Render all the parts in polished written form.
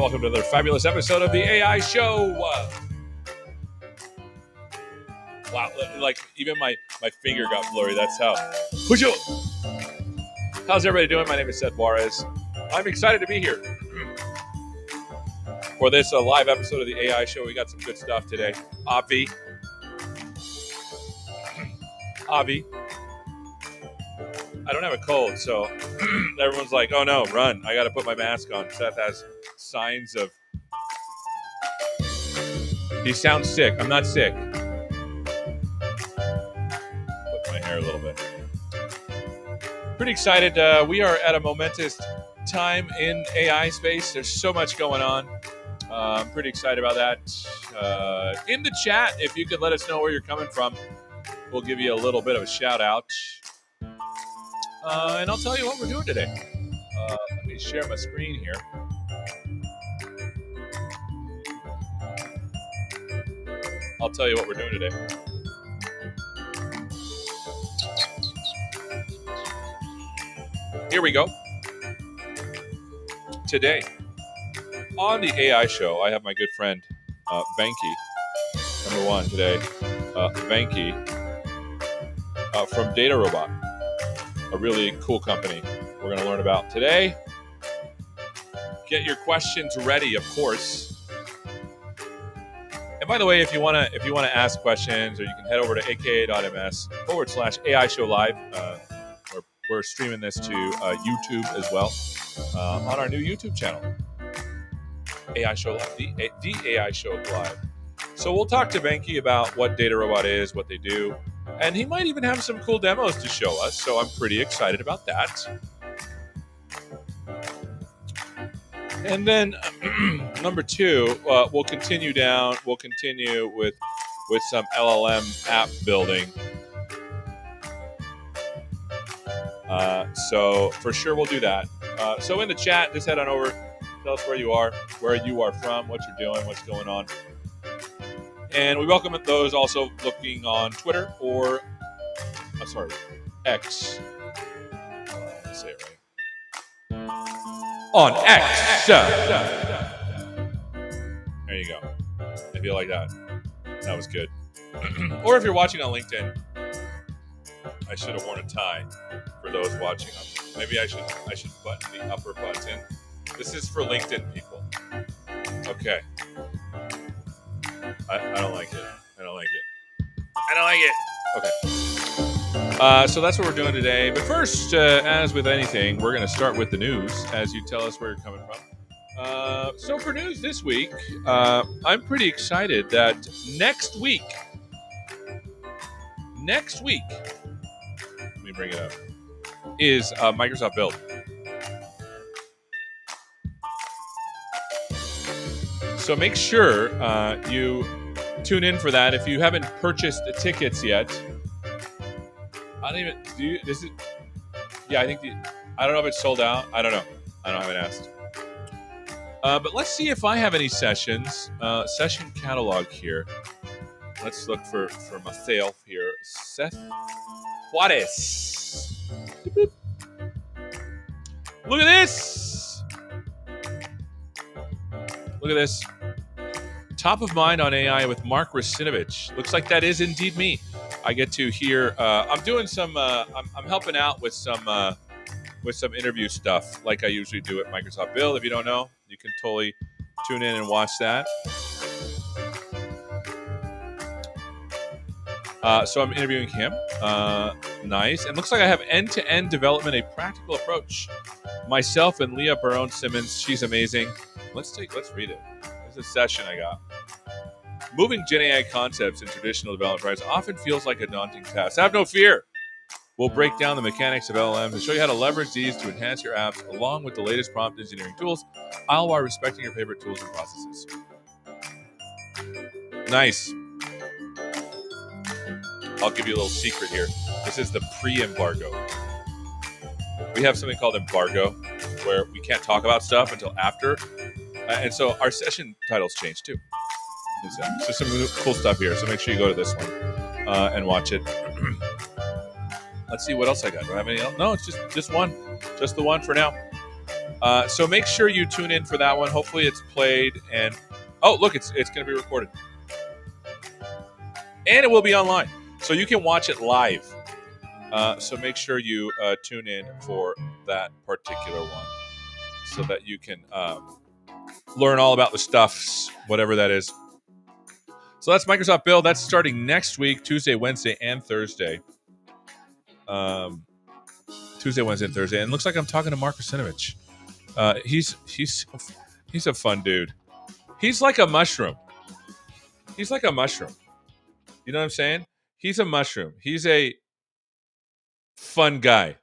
welcome to another fabulous episode of the AI Show. Wow, like even my finger got blurry. That's how. How's everybody doing? My name is Seth Juarez. I'm excited to be here for this live episode of the AI Show. We got some good stuff today. Avi. I don't have a cold, so everyone's like, oh no, run. I got to put my mask on. Seth has signs of... He sounds sick. I'm not sick. Put my hair a little bit. Pretty excited. We are at a momentous time in AI space. There's so much going on. I'm pretty excited about that. In the chat, if you could let us know where you're coming from, we'll give you a little bit of a shout out. And I'll tell you what we're doing today. Let me share my screen here. I'll tell you what we're doing today. Here we go. Today, on the AI Show, I have my good friend, Venky. Number one today, Venky from DataRobot. A really cool company we're going to learn about today. Get your questions ready, of course. And by the way, if you want to ask questions, or you can head over to aka.ms/AI Show Live. We're streaming this to YouTube as well on our new YouTube channel, AI Show Live, the AI Show Live. So we'll talk to Venky about what DataRobot is, what they do. And he might even have some cool demos to show us, so I'm pretty excited about that. And then number two, we'll continue with some LLM app building. So for sure we'll do that. So in the chat, just head on over, tell us where you are from, what you're doing, what's going on. And we welcome those also looking on Twitter or, X. Let's say it right. On X. There you go. If you like that. That was good. Or if you're watching on LinkedIn, I should have worn a tie for those watching. Maybe I should button the upper button. This is for LinkedIn people. Okay. I don't like it. Okay. So that's what we're doing today. But first, as with anything, we're going to start with the news as you tell us where you're coming from. So for news this week, I'm pretty excited that next week, let me bring it up, is Microsoft Build. So make sure you tune in for that. If you haven't purchased the tickets yet, I don't even do. I don't know if it's sold out. I don't know. I haven't asked. But let's see if I have any sessions. Session catalog here. Let's look for myself here. Seth Juarez. Look at this. Top of Mind on AI with Mark Rasinovich. Looks like that is indeed me. I get to hear. I'm doing some. I'm helping out with some interview stuff, like I usually do at Microsoft Build. If you don't know, you can totally tune in and watch that. So I'm interviewing him. Nice. And looks like I have end-to-end development, a practical approach. Myself and Leah Barone-Simmons. She's amazing. Let's read it. This is a session I got. Moving Gen AI concepts in traditional development practice often feels like a daunting task. Have no fear. We'll break down the mechanics of LLMs and show you how to leverage these to enhance your apps along with the latest prompt engineering tools, all while respecting your favorite tools and processes. Nice. I'll give you a little secret here. This is the pre-embargo. We have something called embargo, where we can't talk about stuff until after. And so our session titles change too. So some cool stuff here. So make sure you go to this one and watch it. Let's see what else I got. Do I have any else? No, it's just one. Just the one for now. So make sure you tune in for that one. Hopefully it's played and look, it's going to be recorded and it will be online, so you can watch it live. So make sure you tune in for that particular one, so that you can learn all about the stuffs, whatever that is. So that's Microsoft Build. That's starting next week, Tuesday, Wednesday, and Thursday. Tuesday, Wednesday, and Thursday. And it looks like I'm talking to Mark Rusinovich. He's a fun dude. He's like a mushroom. He's like a mushroom. You know what I'm saying? He's a mushroom. He's a fun guy.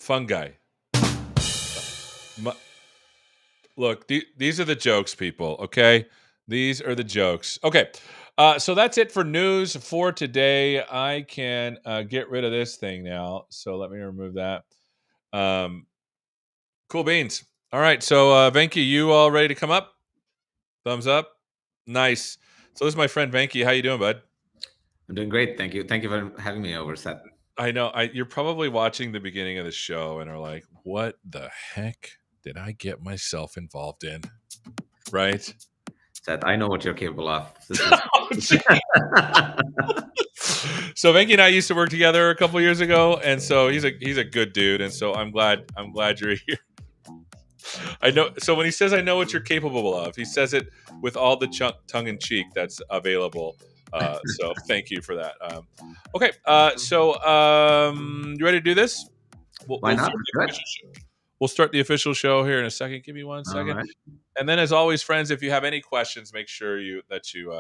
Fun guy. Look, these are the jokes, people, okay? These are the jokes. Okay, so that's it for news for today. I can get rid of this thing now, so let me remove that. Cool beans. All right, so Venky, you all ready to come up? Thumbs up. Nice. So this is my friend Venky. How you doing, bud? I'm doing great. Thank you. Thank you for having me over, Seth. I know. You're probably watching the beginning of the show and are like, what the heck did I get myself involved in? Right? Seth, I know what you're capable of. So Venky and I used to work together a couple years ago, and so he's a good dude, and so I'm glad you're here. I know. So when he says I know what you're capable of, he says it with all the tongue in cheek that's available. So thank you for that. Okay. So you ready to do this? Why not? We'll start the official show here in a second. Give me 1 second. Right. And then, as always, friends, if you have any questions, make sure that you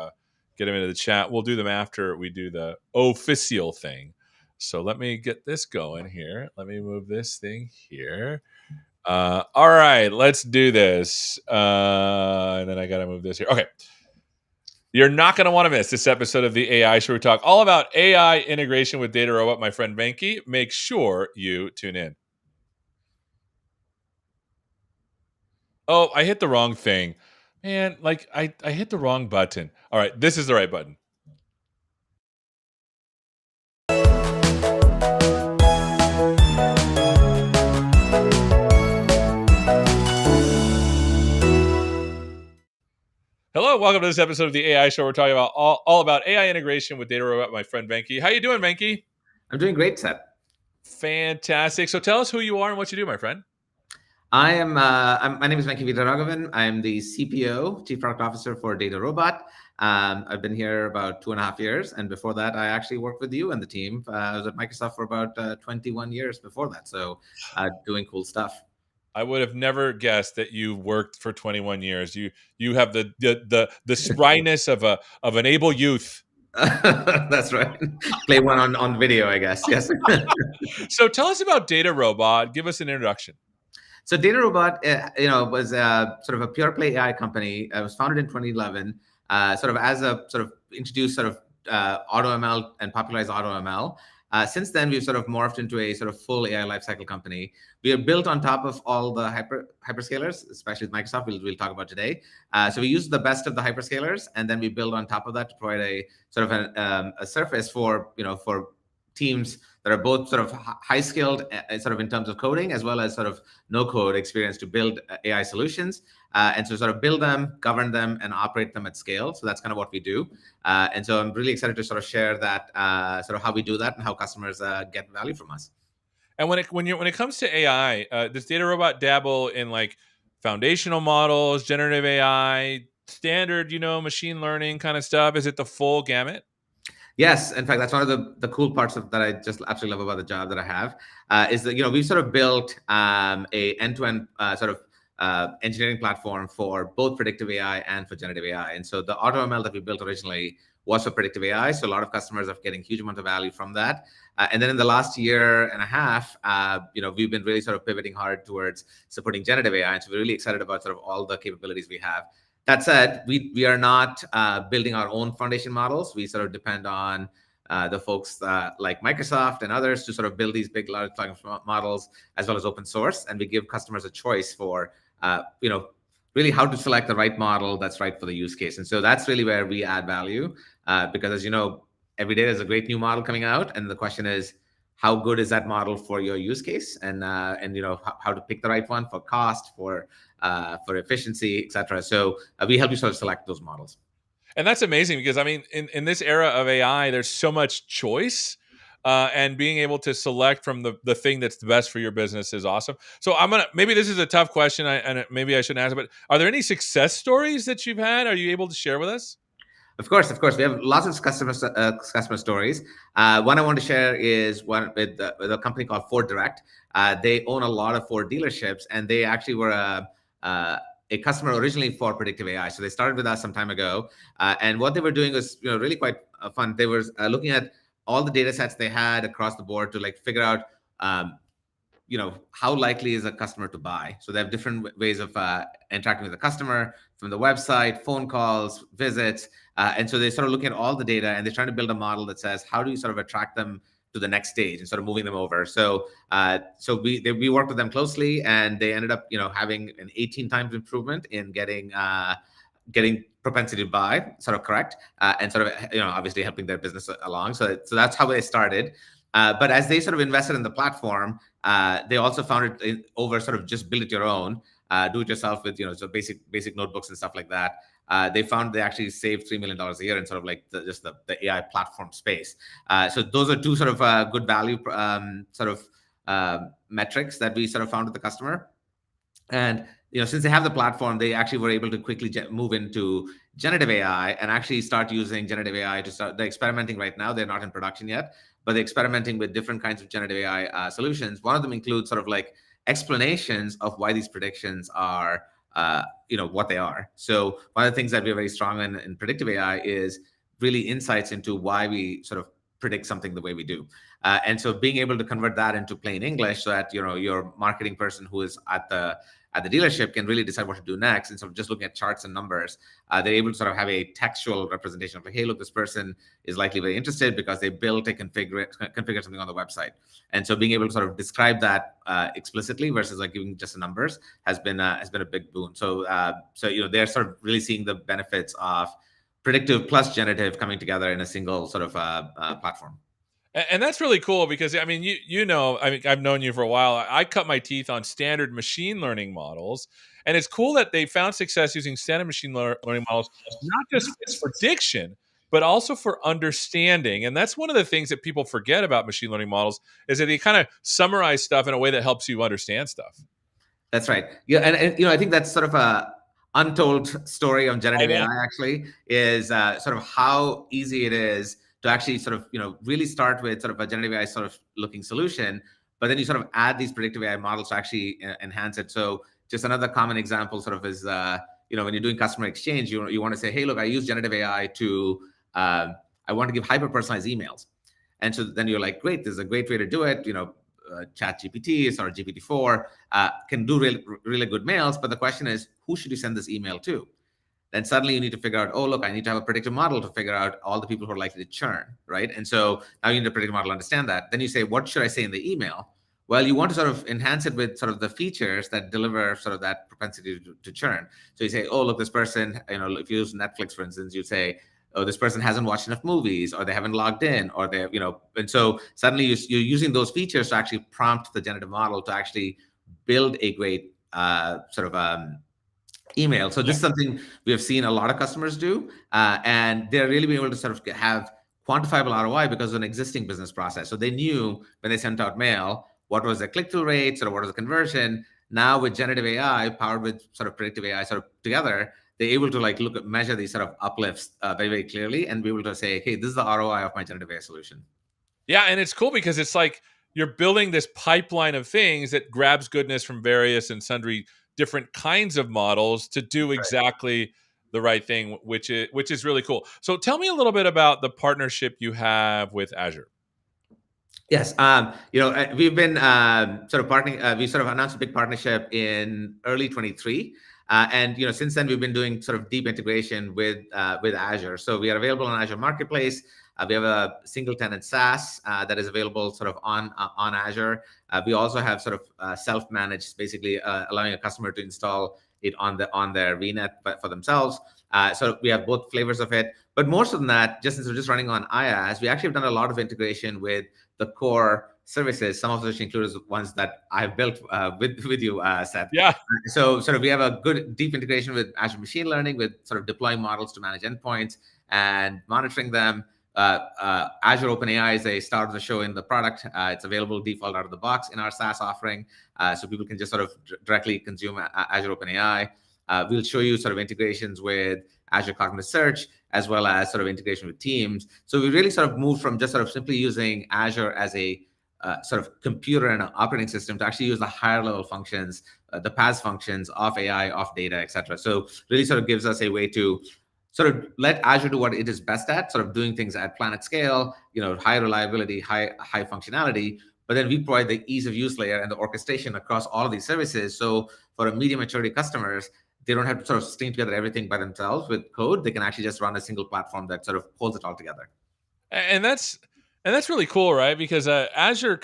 get them into the chat. We'll do them after we do the official thing. So let me get this going here. Let me move this thing here. All right, let's do this. And then I got to move this here. Okay. You're not going to want to miss this episode of the AI Show. We talk all about AI integration with DataRobot. My friend Venky, make sure you tune in. Oh, I hit the wrong thing. Man, like I hit the wrong button. All right, this is the right button. Hello, welcome to this episode of the AI Show. We're talking about all about AI integration with DataRobot. My friend Venky. How you doing, Venky? I'm doing great, Seth. Fantastic. So tell us who you are and what you do, my friend. I am. My name is Venky Veeraraghavan. I'm the CPO, Chief Product Officer for DataRobot. I've been here about 2.5 years, and before that, I actually worked with you and the team. I was at Microsoft for about 21 years before that, so doing cool stuff. I would have never guessed that you worked for 21 years. You have the spryness of an able youth. That's right. Play one on video, I guess. Yes. So tell us about DataRobot. Give us an introduction. So DataRobot, was sort of a pure play AI company. It was founded in 2011, sort of as a sort of introduced sort of AutoML and popularized AutoML. Since then, we've sort of morphed into a sort of full AI lifecycle company. We are built on top of all the hyperscalers, especially with Microsoft. We'll talk about today. So we use the best of the hyperscalers, and then we build on top of that to provide a sort of a surface for for teams that are both sort of high skilled, sort of in terms of coding, as well as sort of no code experience to build AI solutions. And so sort of build them, govern them, and operate them at scale. So that's kind of what we do. And so I'm really excited to sort of share that, sort of how we do that and how customers get value from us. And when it comes to AI, does DataRobot dabble in like foundational models, generative AI, standard, machine learning kind of stuff? Is it the full gamut? Yes, in fact, that's one of the cool parts that I just absolutely love about the job that I have, is that we've sort of built a end-to-end sort of engineering platform for both predictive AI and for generative AI. And so the AutoML that we built originally was for predictive AI. So a lot of customers are getting huge amount of value from that. And then in the last year and a half, we've been really sort of pivoting hard towards supporting generative AI. And so we're really excited about sort of all the capabilities we have. That said, we are not building our own foundation models. We sort of depend on the folks like Microsoft and others to sort of build these big large language models, as well as open source. And we give customers a choice for, really how to select the right model that's right for the use case. And so that's really where we add value, because as you know, every day there's a great new model coming out, and the question is, how good is that model for your use case, and how to pick the right one for cost, for efficiency, etc. So we help you sort of select those models. And that's amazing because I mean, in this era of AI, there's so much choice, and being able to select from the thing that's the best for your business is awesome. So maybe this is a tough question, and maybe I shouldn't ask it, but are there any success stories that you've had? Are you able to share with us? Of course, we have lots of customer stories. One I want to share is one with a company called Ford Direct. They own a lot of Ford dealerships, and they actually were a customer originally for predictive AI. So they started with us some time ago, and what they were doing was really quite fun. They were looking at all the data sets they had across the board to like figure out how likely is a customer to buy. So they have different ways of interacting with the customer, from the website, phone calls, visits, and so they sort of look at all the data, and they're trying to build a model that says, how do you sort of attract them to the next stage and sort of moving them over. So we worked with them closely, and they ended up having an 18 times improvement in getting propensity to buy sort of correct, and sort of obviously helping their business along. So that's how they started. But as they sort of invested in the platform, they also found it over sort of just build it your own, do it yourself with so basic notebooks and stuff like that. They found they actually saved $3 million a year in sort of like the AI platform space. So those are two sort of good value metrics that we sort of found with the customer. And since they have the platform, they actually were able to quickly move into generative AI and actually start using generative AI to start. They're experimenting right now. They're not in production yet, but they're experimenting with different kinds of generative AI solutions. One of them includes sort of like explanations of why these predictions are, what they are. So one of the things that we're very strong in predictive AI is really insights into why we sort of predict something the way we do. And so being able to convert that into plain English so that, your marketing person who is at the dealership can really decide what to do next, instead of just looking at charts and numbers. They're able to sort of have a textual representation of like, hey, look, this person is likely very interested because they built a configure something on the website. And so being able to sort of describe that explicitly versus like giving just the numbers has been a big boon. So they're sort of really seeing the benefits of predictive plus generative coming together in a single sort of platform. And that's really cool because I mean, I've known you for a while. I cut my teeth on standard machine learning models, and it's cool that they found success using standard machine learning models, not just for prediction, but also for understanding. And that's one of the things that people forget about machine learning models is that they kind of summarize stuff in a way that helps you understand stuff. That's right. Yeah, and I think that's sort of a untold story of generative AI. Actually, is sort of how easy it is to actually sort of really start with sort of a generative AI sort of looking solution, but then you sort of add these predictive AI models to actually enhance it. So just another common example sort of is when you're doing customer exchange, you want to say, hey, look, I use generative AI to I want to give hyper personalized emails, and so then you're like, great, this is a great way to do it. Chat GPT or GPT-4 can do really good mails, but the question is, who should you send this email to? Then suddenly you need to figure out, oh, look, I need to have a predictive model to figure out all the people who are likely to churn, right? And so now you need a predictive model to understand that. Then you say, what should I say in the email? Well, you want to sort of enhance it with sort of the features that deliver sort of that propensity to churn. So you say, oh, look, this person, if you use Netflix, for instance, you say, oh, this person hasn't watched enough movies, or they haven't logged in, or they, and so suddenly you're using those features to actually prompt the generative model to actually build a great email. So this is something we have seen a lot of customers do, and they're really being able to sort of have quantifiable ROI because of an existing business process. So they knew when they sent out mail, what was the click-through rate, or what was the conversion. Now with generative AI powered with sort of predictive AI sort of together, they're able to like measure these sort of uplifts very, very clearly and be able to say, hey, this is the ROI of my generative AI solution. Yeah, and it's cool because it's like you're building this pipeline of things that grabs goodness from various and sundry different kinds of models to do exactly the right thing, which is really cool. So tell me a little bit about the partnership you have with Azure. Yes, we've been sort of partnering. We sort of announced a big partnership in early 23, and since then we've been doing sort of deep integration with Azure. So we are available on Azure Marketplace. We have a single tenant SaaS that is available sort of on Azure. We also have sort of self-managed, basically allowing a customer to install it on their VNet for themselves. So we have both flavors of it. But more so than that, just since we're just running on IaaS, we actually have done a lot of integration with the core services, some of which include ones that I've built with you, Seth. Yeah. So sort of we have a good deep integration with Azure Machine Learning, with sort of deploying models to manage endpoints and monitoring them. Azure OpenAI is a star of the show in the product. It's available default out of the box in our SaaS offering, so people can just sort of directly consume Azure OpenAI. We'll show you sort of integrations with Azure Cognitive Search, as well as sort of integration with Teams. So we really sort of moved from just sort of simply using Azure as a sort of computer and an operating system to actually use the higher level functions, the PaaS functions of AI, of data, etc. So really sort of gives us a way to sort of let Azure do what it is best at, sort of doing things at planet scale, high reliability, high functionality. But then we provide the ease of use layer and the orchestration across all of these services. So for a medium maturity customers, they don't have to sort of string together everything by themselves with code. They can actually just run a single platform that sort of holds it all together. And that's really cool, right? Because Azure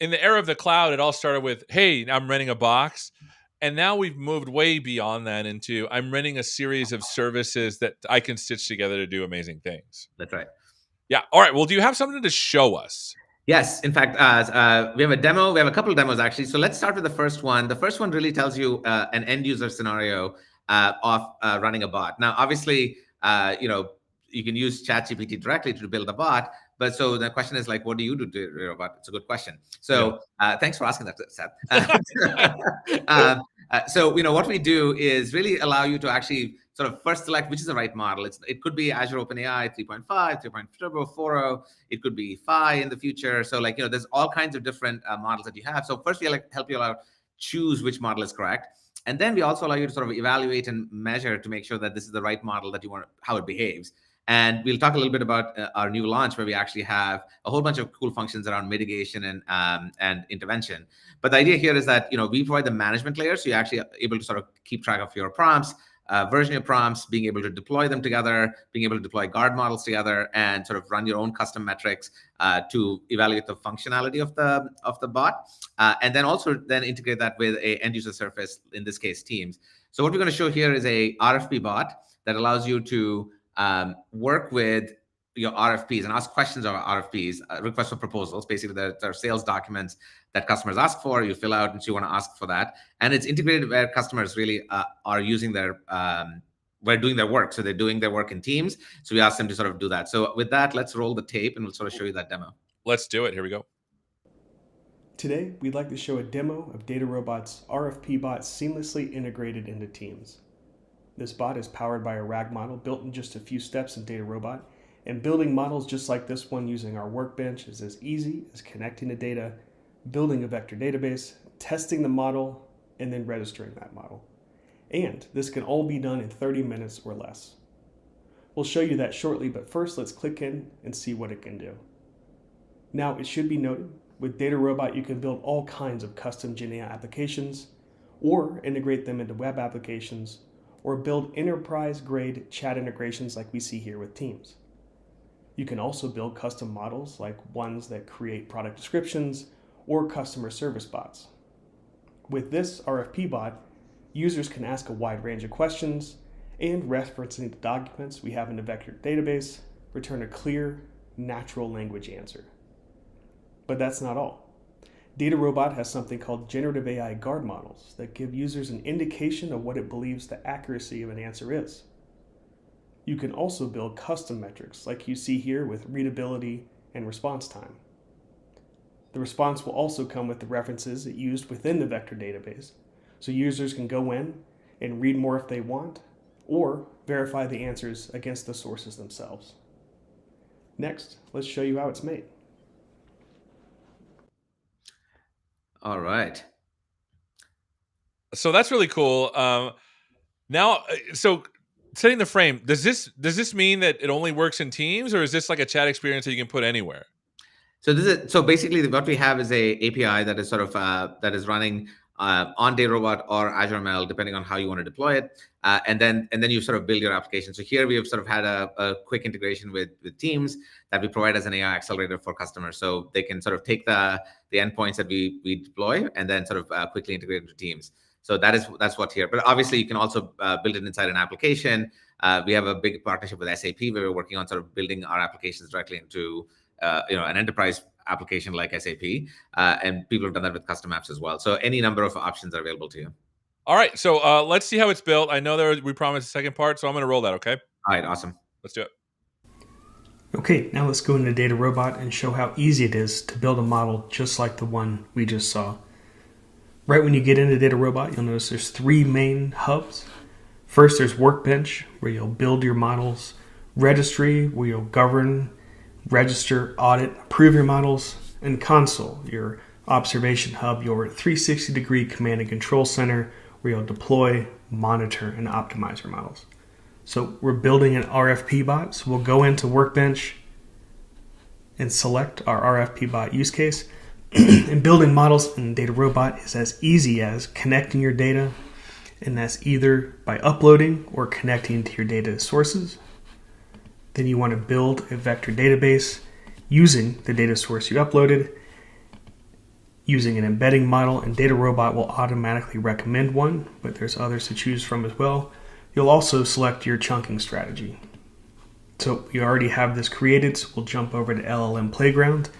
in the era of the cloud, it all started with, hey, I'm renting a box. And now we've moved way beyond that into, I'm renting a series of services that I can stitch together to do amazing things. That's right. Yeah. All right. Well, do you have something to show us? Yes. In fact, we have a demo. We have a couple of demos, actually. So let's start with the first one. The first one really tells you an end user scenario of running a bot. Now, obviously, you can use ChatGPT directly to build a bot. But so the question is like, what do you do to DataRobot? It's a good question. So thanks for asking that, Seth. So what we do is really allow you to actually sort of first select which is the right model. It could be Azure OpenAI 3.5, 3.0, 4.0. It could be Phi in the future. So there's all kinds of different models that you have. So first we help you choose which model is correct. And then we also allow you to sort of evaluate and measure to make sure that this is the right model that you want, how it behaves. And we'll talk a little bit about our new launch, where we actually have a whole bunch of cool functions around mitigation and intervention. But the idea here is that we provide the management layer, so you're actually able to sort of keep track of your prompts, version your prompts, being able to deploy them together, being able to deploy guard models together, and sort of run your own custom metrics to evaluate the functionality of the bot, and then also integrate that with a end user surface, in this case Teams. So what we're going to show here is a RFP bot that allows you to work with your RFPs and ask questions of RFPs, requests for proposals. Basically, there are sales documents that customers ask for. You fill out, and so you want to ask for that. And it's integrated where customers really are using we're doing their work. So they're doing their work in Teams. So we ask them to sort of do that. So with that, let's roll the tape, and we'll sort of show you that demo. Let's do it. Here we go. Today, we'd like to show a demo of DataRobot's RFP bot seamlessly integrated into Teams. This bot is powered by a RAG model built in just a few steps in DataRobot, and building models just like this one using our workbench is as easy as connecting to data, building a vector database, testing the model, and then registering that model. And this can all be done in 30 minutes or less. We'll show you that shortly, but first let's click in and see what it can do. Now, it should be noted, with DataRobot you can build all kinds of custom GenAI applications, or integrate them into web applications, or build enterprise-grade chat integrations like we see here with Teams. You can also build custom models like ones that create product descriptions or customer service bots. With this RFP bot, users can ask a wide range of questions and, referencing the documents we have in the vector database, return a clear, natural language answer. But that's not all. DataRobot has something called generative AI guard models that give users an indication of what it believes the accuracy of an answer is. You can also build custom metrics like you see here with readability and response time. The response will also come with the references it used within the vector database, so users can go in and read more if they want, or verify the answers against the sources themselves. Next, let's show you how it's made. All right. So that's really cool. Now, so setting the frame, does this mean that it only works in Teams, or is this like a chat experience that you can put anywhere? So basically what we have is a API that is sort of that is running on DataRobot or Azure ML, depending on how you want to deploy it, and then you sort of build your application. So here we have sort of had a quick integration with Teams that we provide as an AI accelerator for customers, so they can sort of take the endpoints that we deploy and then sort of quickly integrate into Teams. So that's what here. But obviously, you can also build it inside an application. We have a big partnership with SAP where we're working on sort of building our applications directly into an enterprise application like SAP, and people have done that with custom apps as well. So any number of options are available to you. All right, so let's see how it's built. I know we promised a second part, so I'm going to roll that. Okay. All right, awesome. Let's do it. Okay, now let's go into DataRobot and show how easy it is to build a model just like the one we just saw. Right when you get into DataRobot, you'll notice there's 3 main hubs. First, there's Workbench, where you'll build your models. Registry, where you'll govern, register, audit, approve your models. And Console, your observation hub, your 360-degree command and control center, where you'll deploy, monitor, and optimize your models. So we're building an RFP bot, so we'll go into Workbench and select our RFP bot use case. And building models in DataRobot is as easy as connecting your data, and that's either by uploading or connecting to your data sources. Then you want to build a vector database using the data source you uploaded, using an embedding model, and DataRobot will automatically recommend one, but there's others to choose from as well. You'll also select your chunking strategy. So you already have this created, so we'll jump over to LLM Playground.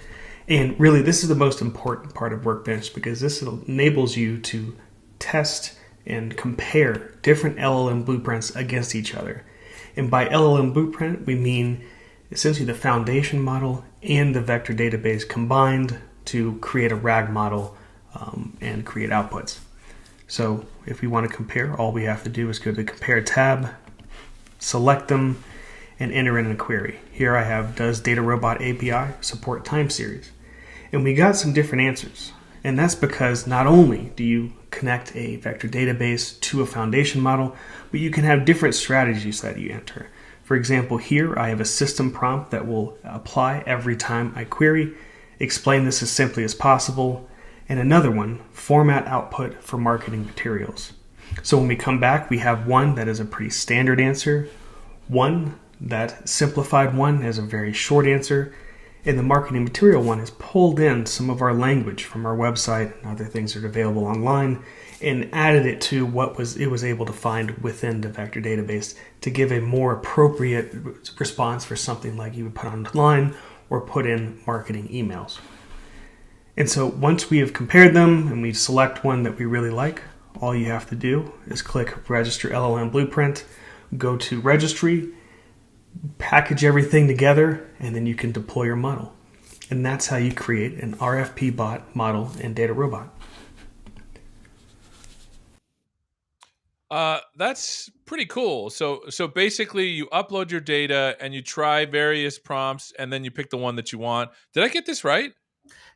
And really, this is the most important part of Workbench because this enables you to test and compare different LLM blueprints against each other. And by LLM blueprint, we mean essentially the foundation model and the vector database combined to create a RAG model and create outputs. So if we want to compare, all we have to do is go to the Compare tab, select them, and enter in a query. Here I have, does DataRobot API support time series? And we got some different answers. And that's because not only do you connect a vector database to a foundation model, but you can have different strategies that you enter. For example, here I have a system prompt that will apply every time I query. Explain this as simply as possible. And another one, format output for marketing materials. So when we come back, we have one that is a pretty standard answer, one that simplified one is a very short answer, and the marketing material one has pulled in some of our language from our website and other things that are available online and added it to what it was able to find within the vector database to give a more appropriate response for something like you would put online or put in marketing emails. And so once we have compared them and we select one that we really like, all you have to do is click Register LLM Blueprint, go to Registry, package everything together, and then you can deploy your model. And that's how you create an RFP bot model in DataRobot. That's pretty cool. So basically you upload your data and you try various prompts and then you pick the one that you want. Did I get this right?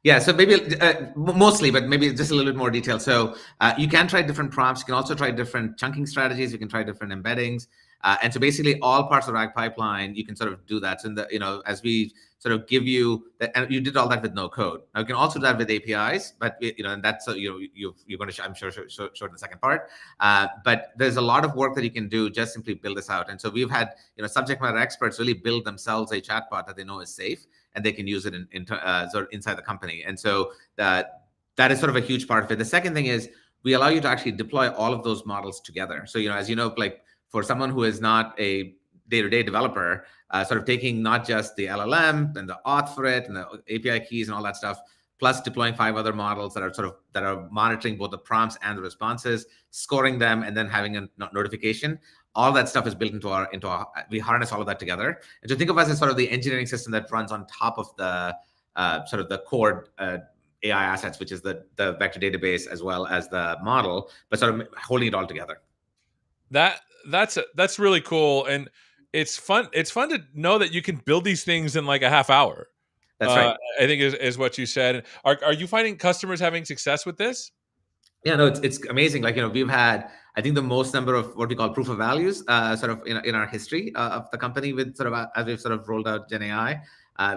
Yeah, so maybe mostly, but maybe just a little bit more detail. So you can try different prompts. You can also try different chunking strategies. You can try different embeddings. And so basically all parts of the RAG pipeline, you can sort of do that. So in the, as we sort of give you that, and you did all that with no code. Now you can also do that with APIs, but and that's, you're going to, I'm sure, show in the second part. But there's a lot of work that you can do, just simply build this out. And so we've had, subject matter experts really build themselves a chatbot that they know is safe and they can use it sort of inside the company. And so that is sort of a huge part of it. The second thing is we allow you to actually deploy all of those models together. So, as you know, like, for someone who is not a day-to-day developer, sort of taking not just the LLM and the auth for it and the API keys and all that stuff, plus deploying 5 other models that are monitoring both the prompts and the responses, scoring them, and then having a notification. All that stuff is built into our. We harness all of that together. And so think of us as sort of the engineering system that runs on top of the sort of the core AI assets, which is the vector database as well as the model, but sort of holding it all together. That's really cool, and it's fun. It's fun to know that you can build these things in like a half hour. That's right. I think is what you said. Are you finding customers having success with this? Yeah, no, it's amazing. Like, we've had, I think, the most number of what we call proof of values sort of in our history of the company with sort of as we've sort of rolled out Gen AI.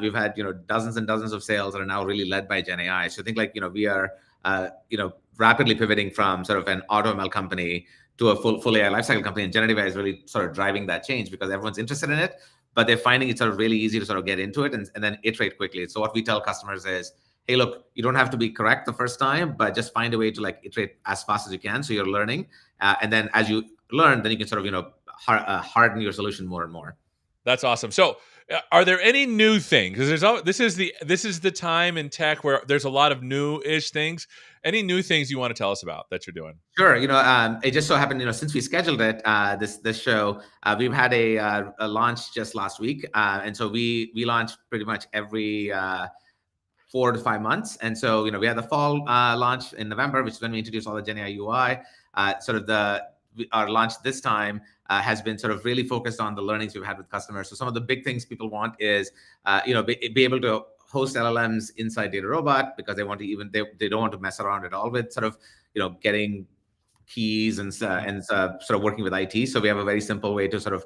We've had dozens and dozens of sales that are now really led by Gen AI. So I think like we are rapidly pivoting from sort of an AutoML company to a full AI lifecycle company, and generative AI is really sort of driving that change because everyone's interested in it, but they're finding it sort of really easy to sort of get into it and then iterate quickly. So what we tell customers is, hey, look, you don't have to be correct the first time, but just find a way to like iterate as fast as you can, so you're learning, and then as you learn, then you can sort of harden your solution more and more. That's awesome. So, are there any new things? Because this is the time in tech where there's a lot of new-ish things. Any new things you want to tell us about that you're doing? Sure. It just so happened, since we scheduled it, this show, we've had a launch just last week, and so we launch pretty much every 4 to 5 months. And so we had the fall launch in November, which is when we introduced all the GenAI UI. Our launch this time has been sort of really focused on the learnings we've had with customers. So some of the big things people want is be able to host LLMs inside DataRobot, because they want to they don't want to mess around at all with sort of getting keys and sort of working with IT. So we have a very simple way to sort of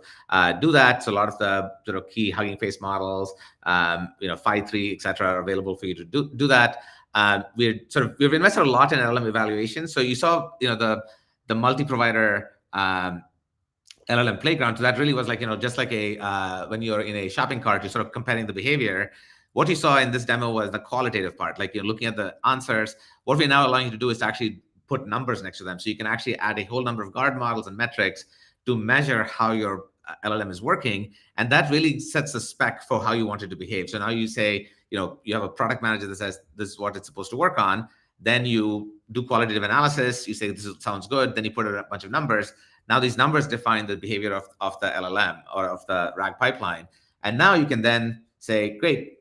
do that. So a lot of the sort of key Hugging Face models, Phi3, et cetera, are available for you to do that. We've invested a lot in LLM evaluation. So you saw the multi-provider LLM playground. So that really was like just like when you're in a shopping cart, you're sort of comparing the behavior. What you saw in this demo was the qualitative part, like you're looking at the answers. What we're now allowing you to do is to actually put numbers next to them. So you can actually add a whole number of guard models and metrics to measure how your LLM is working. And that really sets the spec for how you want it to behave. So now you say, you have a product manager that says, this is what it's supposed to work on. Then you do qualitative analysis. You say, this sounds good. Then you put a bunch of numbers. Now these numbers define the behavior of the LLM or of the RAG pipeline. And now you can then say, great,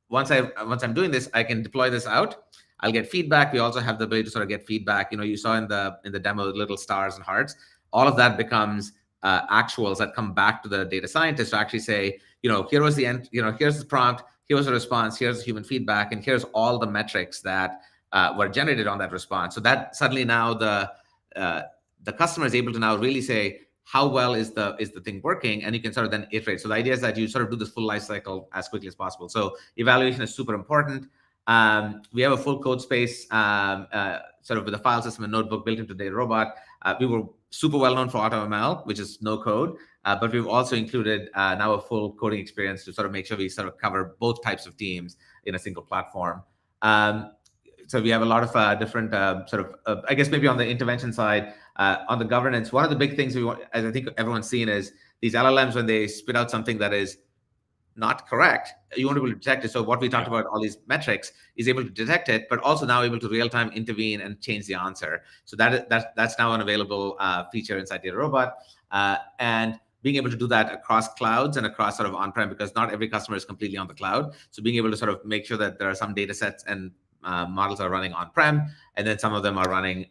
once I'm doing this, I can deploy this out. I'll get feedback. We also have the ability to sort of get feedback. You saw in the demo little stars and hearts. All of that becomes actuals that come back to the data scientist to actually say, here was the end. Here's the prompt. Here was the response. Here's the human feedback, and here's all the metrics that were generated on that response. So that suddenly now the customer is able to now really say, how well is the thing working, and you can sort of then iterate. So the idea is that you sort of do this full life cycle as quickly as possible. So evaluation is super important. We have a full code space, sort of with a file system and notebook built into DataRobot. We were super well known for AutoML, which is no code, but we've also included now a full coding experience to sort of make sure we sort of cover both types of teams in a single platform. So we have a lot of different I guess maybe on the intervention side, on the governance, one of the big things we want, as I think everyone's seen, is these LLMs, when they spit out something that is not correct, you want to be able to detect it. So what we talked about, all these metrics, is able to detect it, but also now able to real-time intervene and change the answer. So that's now an available feature inside DataRobot. And being able to do that across clouds and across sort of on-prem, because not every customer is completely on the cloud. So being able to sort of make sure that there are some data sets and models are running on-prem, and then some of them are running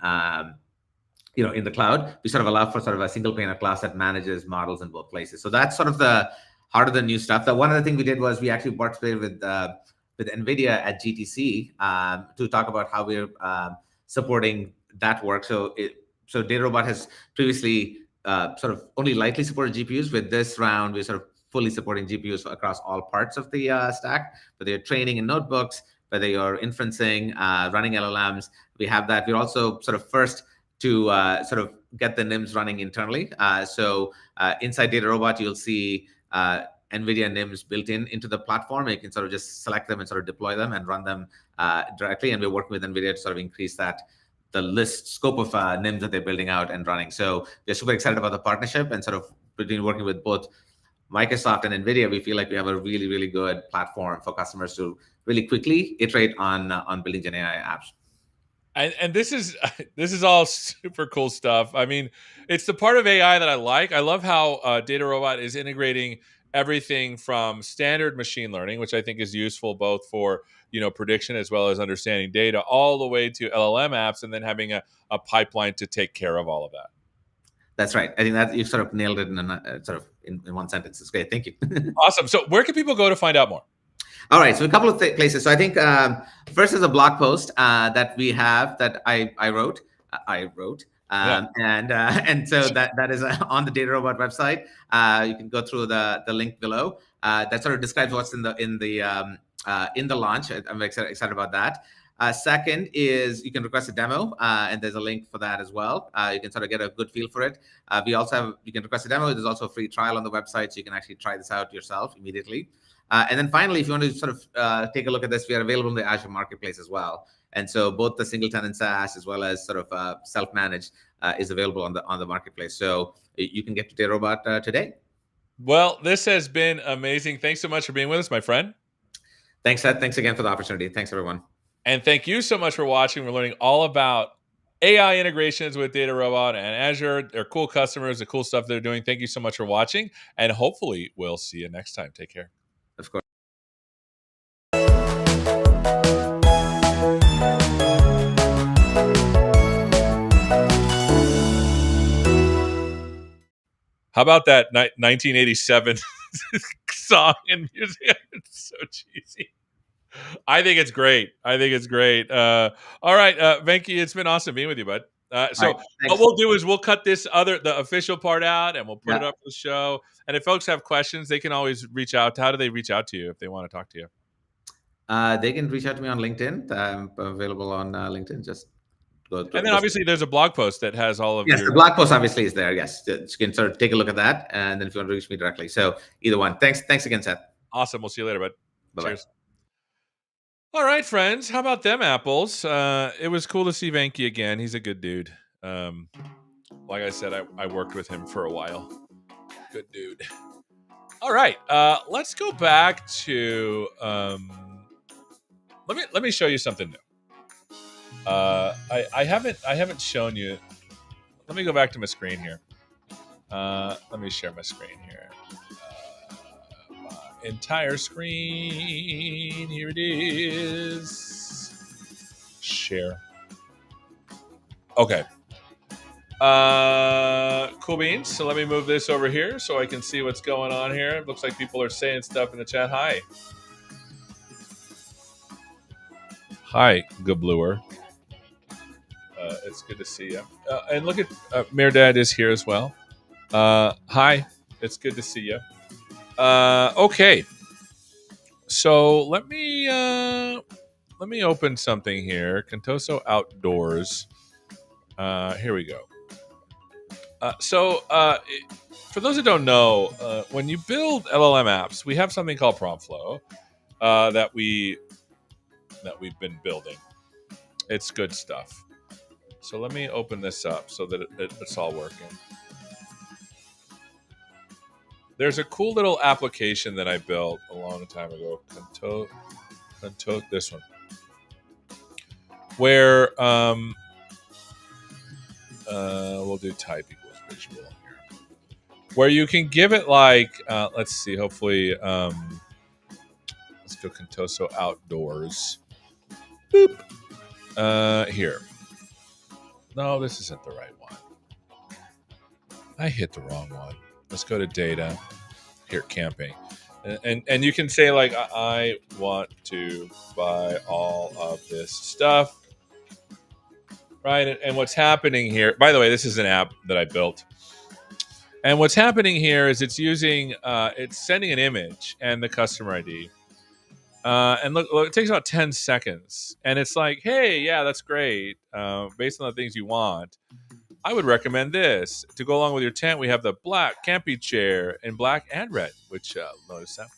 in the cloud. We sort of allow for sort of a single pane of glass that manages models in both places. So that's sort of the heart of the new stuff. One of the things we did was we actually participated with NVIDIA at GTC to talk about how we're supporting that work. So DataRobot has previously sort of only lightly supported GPUs. With this round, we're sort of fully supporting GPUs across all parts of the stack, whether you're training in notebooks, whether you're inferencing, running LLMs. We have that. We're also sort of first to sort of get the NIMs running internally. So inside DataRobot, you'll see NVIDIA NIMs built into the platform. You can sort of just select them and sort of deploy them and run them directly. And we're working with NVIDIA to sort of increase the list scope of NIMs that they're building out and running. So we're super excited about the partnership, and sort of between working with both Microsoft and NVIDIA, we feel like we have a really, really good platform for customers to really quickly iterate on building GenAI apps. And this is all super cool stuff. I mean, it's the part of AI that I like. I love how DataRobot is integrating everything from standard machine learning, which I think is useful both for prediction as well as understanding data, all the way to LLM apps, and then having a pipeline to take care of all of that. That's right. I think that you sort of nailed it in one sentence. It's great. Thank you. Awesome. So where can people go to find out more? All right, so a couple of places. So I think first is a blog post that we have that I wrote. And so that is on the DataRobot website. You can go through the link below. That sort of describes what's in the launch. I'm excited about that. Second is you can request a demo, and there's a link for that as well. You can sort of get a good feel for it. We also have, you can request a demo. There's also a free trial on the website, so you can actually try this out yourself immediately. And then finally, if you want to sort of take a look at this, we are available in the Azure Marketplace as well. And so both the single tenant SaaS as well as sort of self-managed is available on the marketplace. So you can get to DataRobot today. Well, this has been amazing. Thanks so much for being with us, my friend. Thanks, Seth. Thanks again for the opportunity. Thanks, everyone. And thank you so much for watching. We're learning all about AI integrations with DataRobot and Azure. They're cool customers, the cool stuff they're doing. Thank you so much for watching. And hopefully we'll see you next time. Take care. Of course. How about that 1987 song and music? It's so cheesy. I think it's great. All right, Venky, it's been awesome being with you, bud. So right, what we'll do is we'll cut the official part out, and we'll put it up for the show. And if folks have questions, they can always reach out. How do they reach out to you if they want to talk to you? They can reach out to me on LinkedIn. I'm available on LinkedIn. Just go. And then obviously there's a blog post that has all of Yes, the blog post obviously is there. Yes, you can sort of take a look at that, and then if you want to reach me directly. So either one. Thanks again, Seth. Awesome. We'll see you later, bud. Bye-bye. Cheers. All right, friends. How about them apples? It was cool to see Venky again. He's a good dude. Like I said, I worked with him for a while. Good dude. All right. Let's go back to. Let me show you something new. I haven't shown you. Let me go back to my screen here. Let me share my screen here. Entire screen. Here it is. Share. Okay. Cool beans. So let me move this over here so I can see what's going on here. It looks like people are saying stuff in the chat. Hi, Gabluer. It's good to see you. And look at Mirdad is here as well. Hi, it's good to see you. Okay, so let me open something here. Contoso Outdoors. Here we go. For those who don't know, when you build LLM apps, we have something called prompt flow that we've been building. It's good stuff. So let me open this up so that it's all working. There's a cool little application that I built a long time ago. This one, where we'll do type equals visual here, where you can give it like let's see, hopefully let's go Contoso Outdoors. Boop. Here. No, this isn't the right one. I hit the wrong one. Let's go to data. Here, camping. And you can say, like, I want to buy all of this stuff. Right? And what's happening here, by the way, this is an app that I built. And what's happening here is it's using, it's sending an image and the customer ID. And look, it takes about 10 seconds. And it's like, hey, yeah, that's great. Based on the things you want, I would recommend this. To go along with your tent, we have the black camping chair in black and red, which notice that.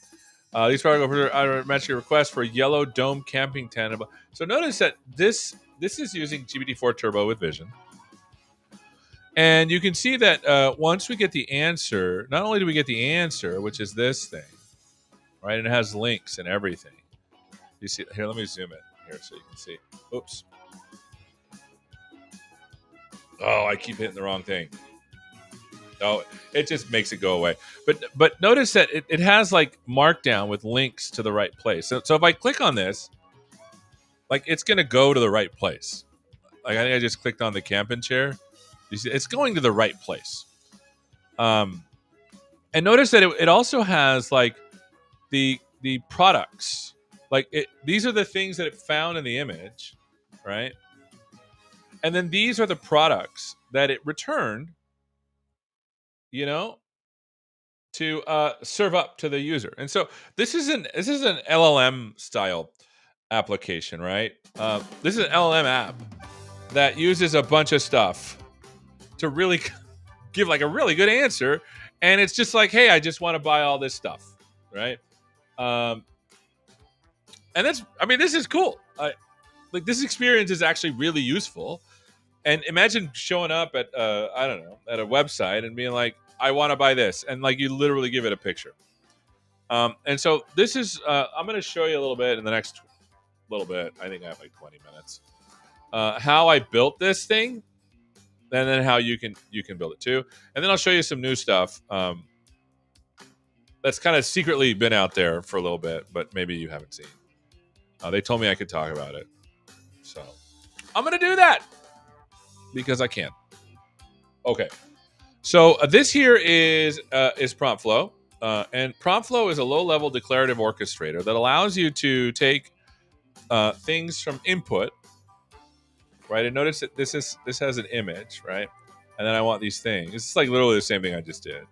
These products are match your request for a yellow dome camping tent. So notice that this is using GPT-4 Turbo with Vision. And you can see that once we get the answer, not only do we get the answer, which is this thing, right? And it has links and everything. You see here, let me zoom it here so you can see. Oops. Oh, I keep hitting the wrong thing. Oh, it just makes it go away. But notice that it has like markdown with links to the right place. So if I click on this, like it's gonna go to the right place. Like I think I just clicked on the camping chair. You see, it's going to the right place. And notice that it also has like the products. Like these are the things that it found in the image, right? And then these are the products that it returned, to serve up to the user. And so this is an LLM style application, right? This is an LLM app that uses a bunch of stuff to really give like a really good answer. And it's just like, hey, I just want to buy all this stuff, right? And this is cool. Like this experience is actually really useful. And imagine showing up at I don't know, at a website and being like, I want to buy this, and like you literally give it a picture. And so this is I'm going to show you a little bit in the next little bit. I think I have like 20 minutes. How I built this thing, and then how you can build it too. And then I'll show you some new stuff that's kind of secretly been out there for a little bit, but maybe you haven't seen. They told me I could talk about it, so I'm going to do that because I can. Okay, so this here is prompt flow, and prompt flow is a low-level declarative orchestrator that allows you to take things from input, right? And notice that this has an image, right? And then I want these things. It's like literally the same thing I just did,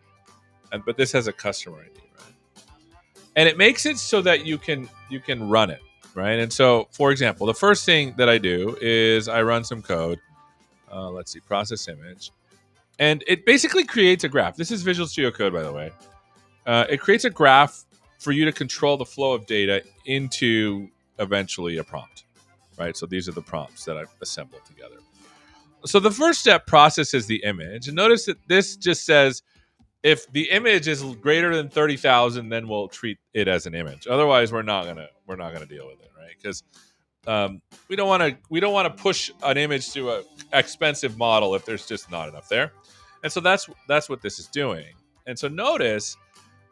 but this has a customer ID, right? And it makes it so that you can run it, right? And so, for example, the first thing that I do is I run some code. Let's see, process image. And it basically creates a graph. This is Visual Studio Code, by the way. It creates a graph for you to control the flow of data into eventually a prompt, right? So these are the prompts that I've assembled together. So the first step processes the image. And notice that this just says, if the image is greater than 30,000, then we'll treat it as an image. Otherwise, we're not gonna deal with it, right? Because we don't want to push an image to an expensive model if there's just not enough there. And so that's what this is doing. And so notice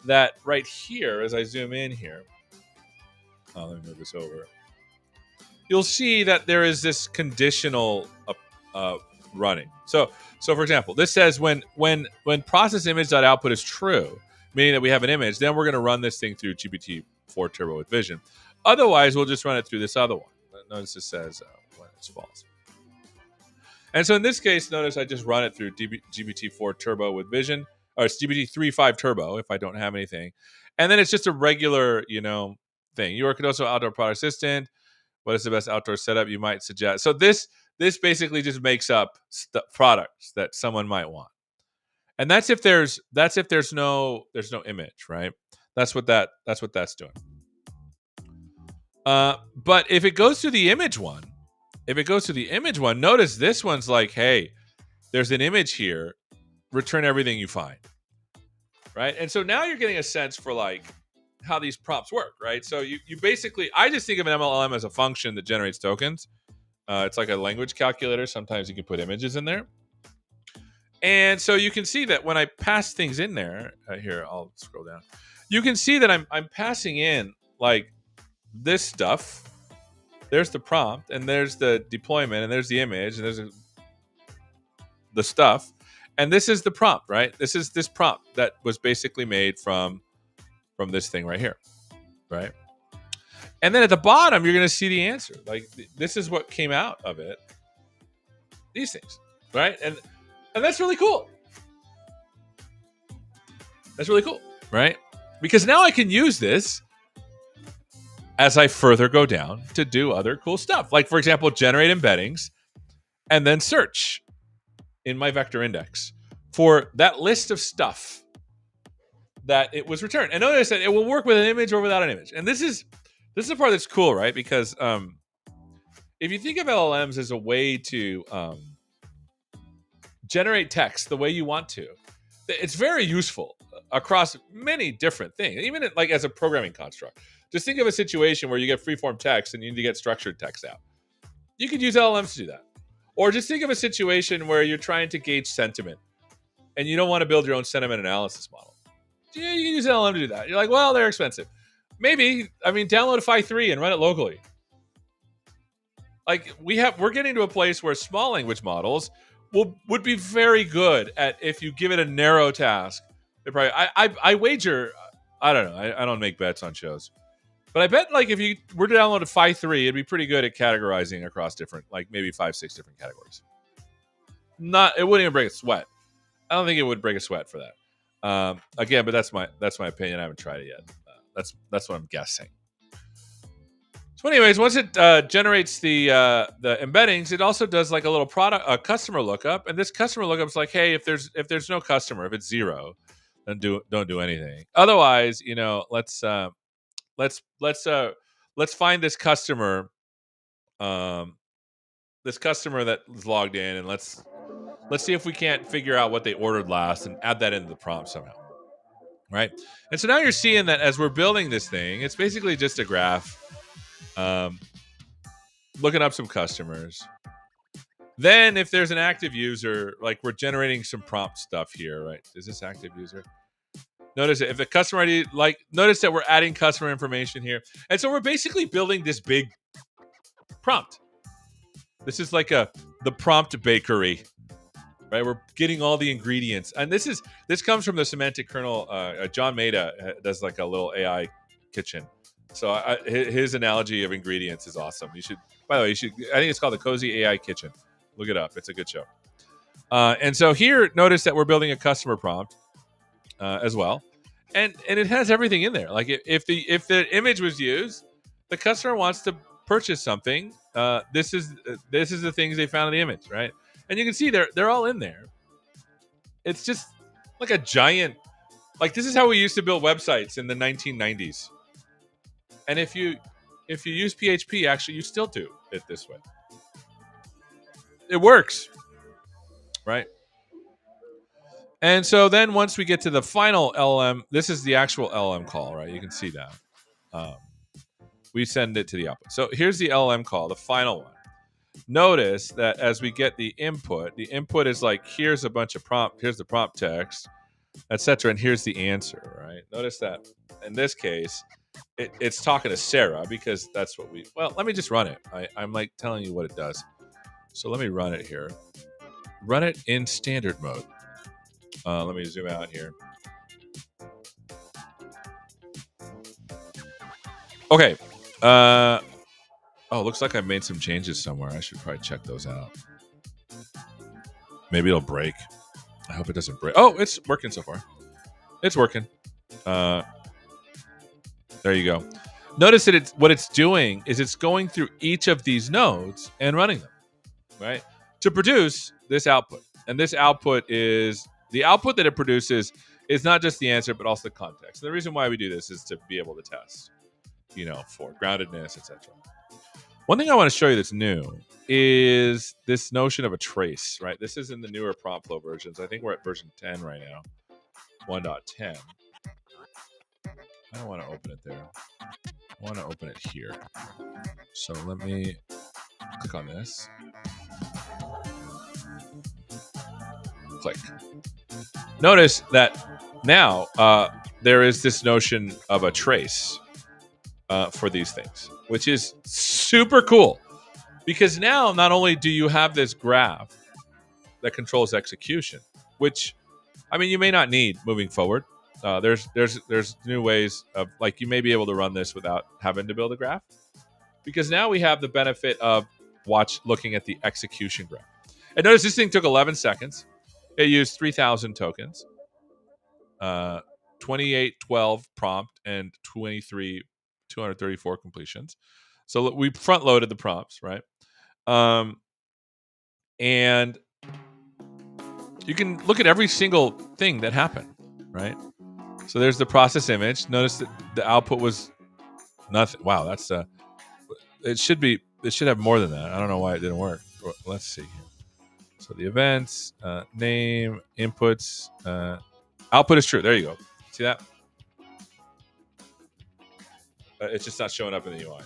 that right here, as I zoom in here, let me move this over. You'll see that there is this conditional running. So for example, this says when process image.output is true, meaning that we have an image, then we're going to run this thing through GPT-4 Turbo with Vision. Otherwise, we'll just run it through this other one. Notice it says when it's false. And so in this case, notice I just run it through GPT-4 Turbo with Vision, or it's GPT-3.5 Turbo if I don't have anything. And then it's just a regular, thing. You could also outdoor product assistant. What is the best outdoor setup you might suggest? So this basically just makes up products that someone might want. And that's if there's no image, right? That's what that's doing. But if it goes to the image one, notice this one's like, hey, there's an image here, return everything you find, right? And so now you're getting a sense for like how these prompts work, right? So you basically, I just think of an MLM as a function that generates tokens. It's like a language calculator. Sometimes you can put images in there. And so you can see that when I pass things in there, here, I'll scroll down. You can see that I'm passing in like this stuff. There's the prompt, and there's the deployment, and there's the image, and there's the stuff. And this is the prompt, right? This is this prompt that was basically made from this thing right here, right? And then at the bottom, you're going to see the answer. Like this is what came out of it. These things, right? And that's really cool. That's really cool, right? Because now I can use this as I further go down to do other cool stuff. Like, for example, generate embeddings and then search in my vector index for that list of stuff that it was returned. And notice that it will work with an image or without an image. And this is the part that's cool, right? Because if you think of LLMs as a way to generate text the way you want to, it's very useful across many different things, even like as a programming construct. Just think of a situation where you get freeform text and you need to get structured text out. You could use LLMs to do that. Or just think of a situation where you're trying to gauge sentiment and you don't want to build your own sentiment analysis model. Yeah, you can use LLM to do that. You're like, well, they're expensive. Maybe, download Phi 3 and run it locally. Like we're getting to a place where small language models would be very good at, if you give it a narrow task. They're probably, I wager, I don't know, I don't make bets on shows. But I bet like if you were to download a Phi 3, it'd be pretty good at categorizing across different, like maybe 5-6 different categories. It wouldn't even break a sweat. I don't think it would break a sweat for that. Again, but that's my opinion. I haven't tried it yet. That's what I'm guessing. So, anyways, once it generates the embeddings, it also does like a little customer lookup, and this customer lookup is like, hey, if there's no customer, if it's 0, then don't do anything. Otherwise, let's let's find this customer, that is logged in, and let's see if we can't figure out what they ordered last and add that into the prompt somehow, right? And so now you're seeing that as we're building this thing, it's basically just a graph, looking up some customers. Then if there's an active user, like we're generating some prompt stuff here, right? Is this active user? Notice if the customer ID, notice that we're adding customer information here. And so we're basically building this big prompt. This is like the prompt bakery, right? We're getting all the ingredients. And this comes from the semantic kernel. John Maeda does like a little AI kitchen. So his analogy of ingredients is awesome. By the way, I think it's called the Cozy AI Kitchen. Look it up. It's a good show. And so here, notice that we're building a customer prompt as well. And it has everything in there. Like if the image was used, the customer wants to purchase something. This is the things they found in the image, right? And you can see they're all in there. It's just like a giant, like this is how we used to build websites in the 1990s. And if you use PHP, actually you still do it this way. It works, right? And so then once we get to the final LLM, this is the actual LLM call, right? You can see that. We send it to the output. So here's the LLM call, the final one. Notice that as we get the input is like, here's a bunch of here's the prompt text, etc. And here's the answer, right? Notice that in this case, it's talking to Sarah because that's what let me just run it. I'm like telling you what it does. So let me run it here. Run it in standard mode. Let me zoom out here. Okay. Looks like I made some changes somewhere. I should probably check those out. Maybe it'll break. I hope it doesn't break. Oh, it's working so far. It's working. There you go. Notice that what it's doing is it's going through each of these nodes and running them, right? To produce this output. And this output is the output that it produces is not just the answer, but also the context. And the reason why we do this is to be able to test, for groundedness, etc. One thing I want to show you that's new is this notion of a trace, right? This is in the newer prompt flow versions. I think we're at version 10 right now, 1.10. I don't want to open it there. I want to open it here. So let me click on this. Click. Notice that now there is this notion of a trace for these things, which is super cool. Because now not only do you have this graph that controls execution, which, you may not need moving forward. There's new ways of, like, you may be able to run this without having to build a graph, because now we have the benefit of looking at the execution graph. And notice this thing took 11 seconds. It used 3,000 tokens, 2812 prompt, and 234 completions. So we front loaded the prompts, right? And you can look at every single thing that happened, right? So there's the process image. Notice that the output was nothing. Wow, it should have more than that. I don't know why it didn't work. Let's see here. So the events, name, inputs, output is true. There you go. See that? It's just not showing up in the UI.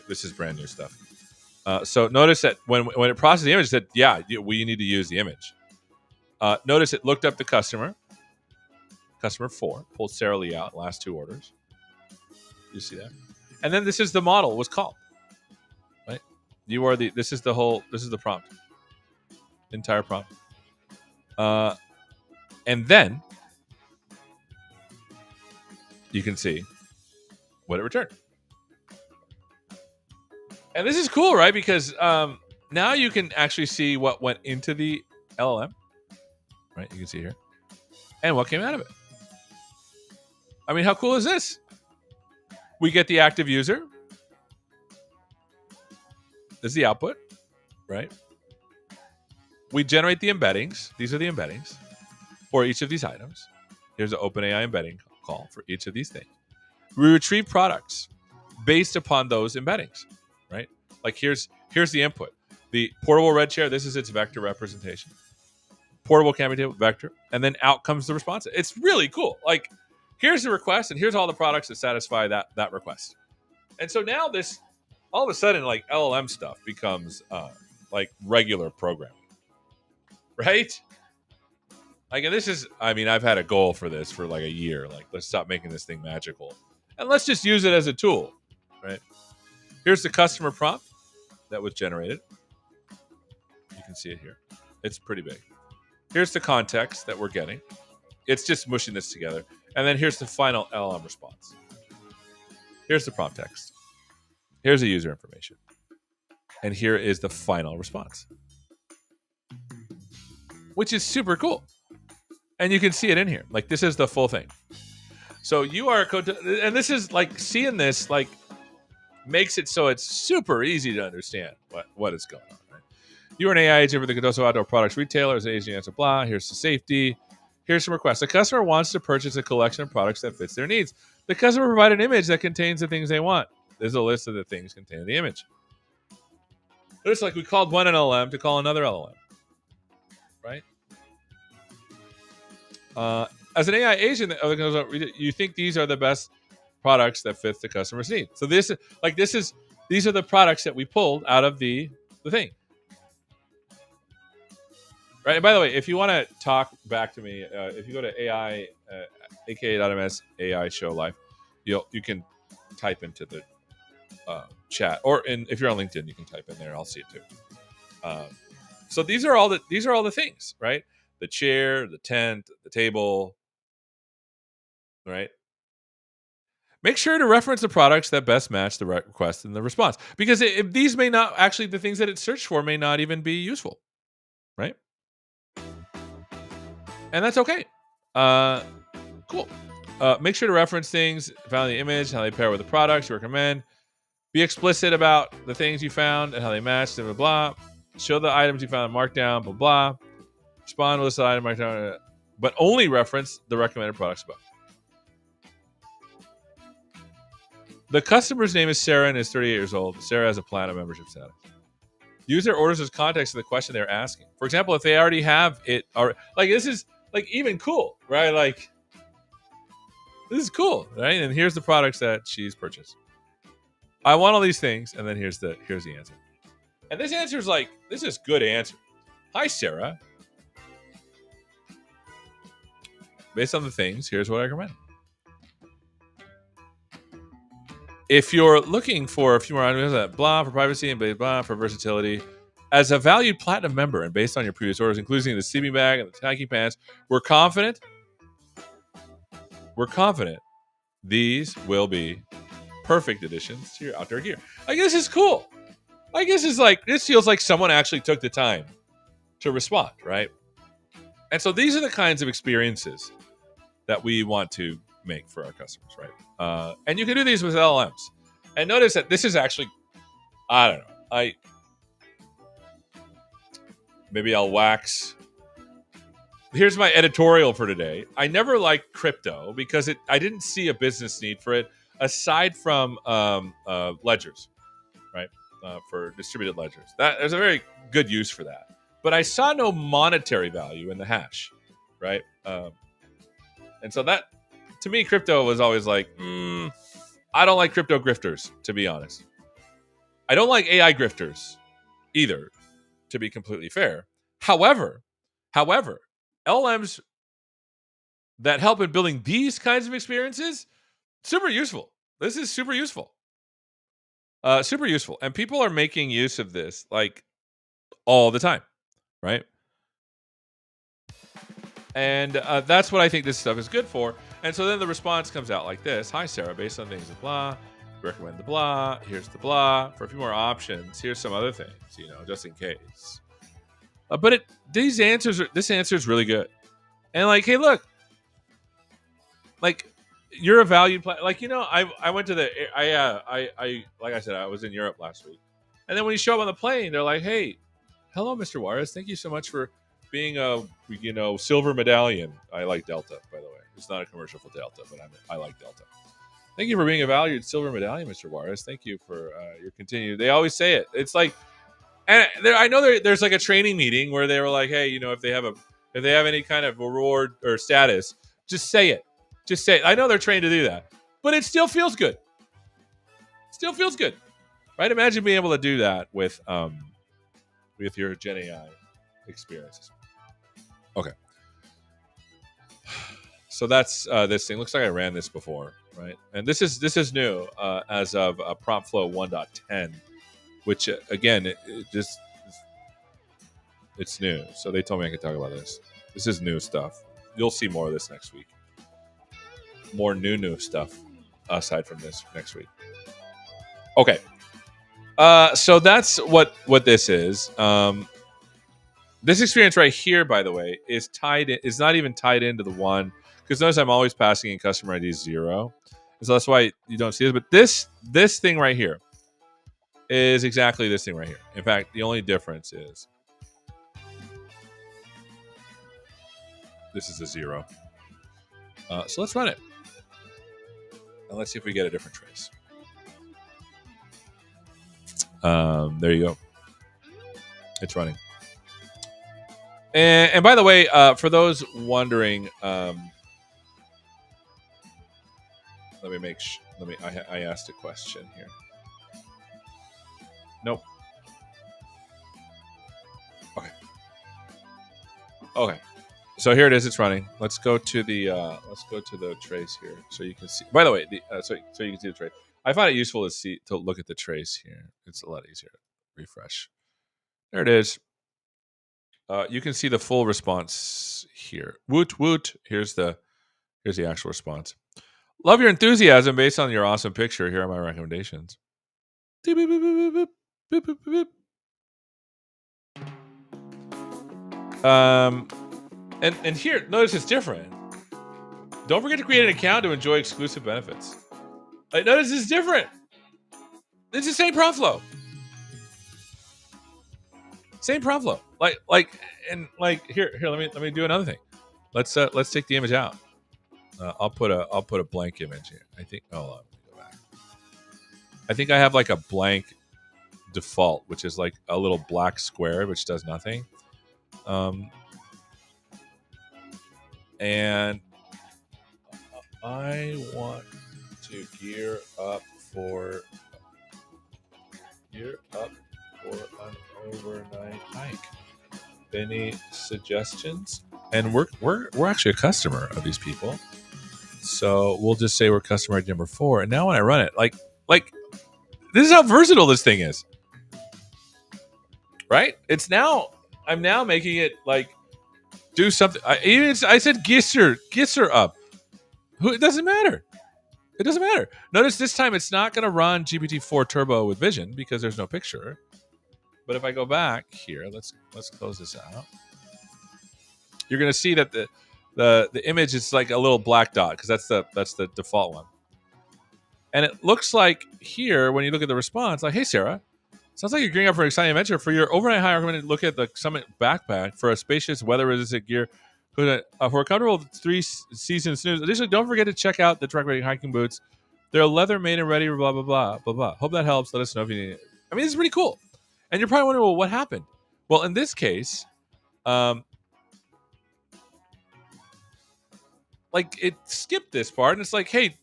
This is brand new stuff. So notice that when it processed the image, it said, yeah, we need to use the image. Notice it looked up the customer 4, pulled Sarah Lee out, last 2 orders. You see that? And then this is the model was called, right? This is the prompt, entire prompt. And then you can see what it returned. And this is cool, right? Because now you can actually see what went into the LLM, right? You can see here. And what came out of it. How cool is this? We get the active user. This is the output, right? We generate the embeddings. These are the embeddings for each of these items. Here's an OpenAI embedding call for each of these things. We retrieve products. based upon those embeddings, right? Like here's the input. The portable red chair, this is its vector representation. Portable camping table, vector, and then out comes the response. It's really cool. Like here's the request, and here's all the products that satisfy that request. And so now this, all of a sudden, like LLM stuff becomes like regular programming, right? Like, and this is, I mean, I've had a goal for this for like a year. Like, let's stop making this thing magical, and let's just use it as a tool, right? Here's the customer prompt that was generated. You can see it here. It's pretty big. Here's the context that we're getting. It's just mushing this together. And then here's the final LLM response. Here's the prompt text. Here's the user information. And here is the final response, which is super cool. And you can see it in here. Like, this is the full thing. So you are, and this is like, seeing this, like, makes it so it's super easy to understand what is going on, right? You're an AI agent for the Cardoso Outdoor Products retailer. As agent answer, blah. Here's the safety. Here's some requests. The customer wants to purchase a collection of products that fits their needs. The customer provides an image that contains the things they want. There's a list of the things contained in the image. It's like we called one an LLM to call another LLM, right? As an AI agent, you think these are the best products that fit the customer's needs. So these are the products that we pulled out of the thing, right? And by the way, if you want to talk back to me, if you go to AI, aka.ms AI show live, you can type into the chat, or if you're on LinkedIn, you can type in there. I'll see it too. So these are all the things, right? The chair, the tent, the table, right? Make sure to reference the products that best match the request and the response, because these may not actually, the things that it searched for may not even be useful, right? And that's okay. Cool. Make sure to reference things found in the image, how they pair with the products you recommend. Be explicit about the things you found and how they match, blah, blah, blah. Show the items you found in Markdown, blah, blah. Respond to list item Markdown, but only reference the recommended products above. The customer's name is Sarah and is 38 years old. Sarah has a platinum membership status. Use their orders as context of the question they're asking. For example, if they already have it, or like, this is like even cool, right? Like, this is cool, right? And here's the products that she's purchased. I want all these things, and then here's the answer. And this answer is like, this is good answer. Hi, Sarah. Based on the things, here's what I recommend. If you're looking for a few more items, blah, for privacy and blah, for versatility, as a valued platinum member and based on your previous orders, including the sleeping bag and the tacky pants, we're confident these will be perfect additions to your outdoor gear. Like, this is cool. Like, this feels like someone actually took the time to respond, right? And so these are the kinds of experiences that we want to make for our customers, right? And you can do these with LLMs. And notice that this is actually, I don't know, maybe I'll wax. Here's my editorial for today. I never liked crypto because I didn't see a business need for it aside from ledgers, right? For distributed ledgers. There's a very good use for that. But I saw no monetary value in the hash, right? And so that, to me, crypto was always like, I don't like crypto grifters, to be honest. I don't like AI grifters either, to be completely fair. However, LLMs that help in building these kinds of experiences, super useful. This is super useful. Super useful. And people are making use of this like all the time, right? And that's what I think this stuff is good for. And so then the response comes out like this. Hi, Sarah. Based on things of blah, recommend the blah. Here's the blah. For a few more options, here's some other things, just in case. But this answer is really good. And like, hey, look, like, you're a valued like, I went to like I said, I was in Europe last week. And then when you show up on the plane, they're like, hey, hello, Mr. Juarez. Thank you so much for being a, silver medallion. I like Delta, by the way. It's not a commercial for Delta, but I like Delta. Thank you for being a valued silver medallion, Mr. Juarez. Thank you for your continued. They always say it. It's like, and I know there's like a training meeting where they were like, hey, if they have any kind of reward or status, just say it. Just say it. I know they're trained to do that, but it still feels good. Still feels good, right? Imagine being able to do that with your Gen AI experiences. Okay. So that's this thing. Looks like I ran this before, right? And this is new as of PromptFlow 1.10, which again, it's new. So they told me I could talk about this. This is new stuff. You'll see more of this next week. More new stuff aside from this next week. Okay. So that's what this is. This experience right here, by the way, is not even tied into the one, because notice I'm always passing in customer ID 0. So that's why you don't see this. But this thing right here is exactly this thing right here. In fact, the only difference is this is a 0. So let's run it. And let's see if we get a different trace. There you go. It's running. And by the way, for those wondering, let me I asked a question here. Nope. Okay. So here it is. It's running. Let's go to the trace here, so you can see. By the way, so you can see the trace. I find it useful to look at the trace here. It's a lot easier. Refresh. There it is. You can see the full response here. Woot woot. Here's the actual response. Love your enthusiasm based on your awesome picture. Here are my recommendations. Boop, boop, boop, boop, boop, boop, boop. And here, notice it's different. Don't forget to create an account to enjoy exclusive benefits. Notice it's different. It's the same prompt flow. Same prompt flow. Here. Let me do another thing. Let's take the image out. I'll put a blank image here. I think. Hold on. Let me go back. I think I have like a blank default, which is like a little black square which does nothing. And I want to gear up for an overnight hike. Any suggestions? And we're actually a customer of these people, so we'll just say we're customer ID number 4. And now when I run it, like this is how versatile this thing is, right? I'm now making it like do something. I said Gisser up. It doesn't matter. It doesn't matter. Notice this time it's not going to run GPT-4 Turbo with Vision because there's no picture. But if I go back here, let's close this out. You're going to see that the image is like a little black dot because that's the default one. And it looks like here when you look at the response, like, hey Sarah, sounds like you're gearing up for an exciting adventure. For your overnight hike, I'm going to look at the Summit backpack for a spacious, weather-resistant gear. For a comfortable 3-season snooze. Additionally, don't forget to check out the track-rated hiking boots. They're leather made and ready, blah, blah, blah, blah, blah. Hope that helps. Let us know if you need it. I mean, this is pretty cool. And you're probably wondering, well, what happened? Well, in this case, it skipped this part, and it's like, hey,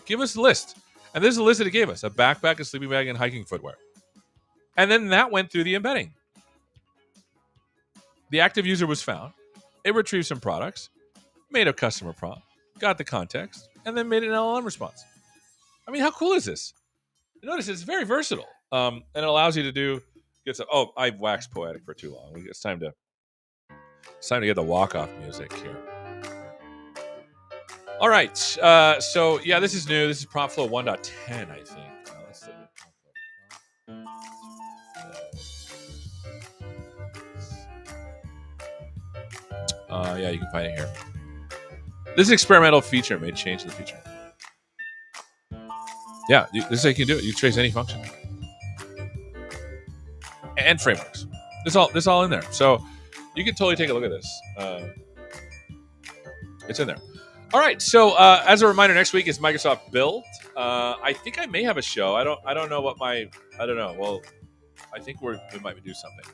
give us a list. And this is a list that it gave us. A backpack, a sleeping bag, and hiking footwear. And then that went through the embedding. The active user was found. It retrieved some products, made a customer prompt, got the context, and then made an LLM response. I mean, how cool is this? Notice it's very versatile, and it allows you to get some. Oh, I've waxed poetic for too long. It's time to get the walk-off music here. All right. So yeah, this is new. This is PromptFlow 1.10, I think. Let's see. Yeah, you can find it here. This experimental feature may change the future. Yeah, this is how you can do it. You trace any function and frameworks. This all in there. So you can totally take a look at this. It's in there. All right. So as a reminder, next week is Microsoft Build. I think I may have a show. I don't know what my. I don't know. Well, I think we might do something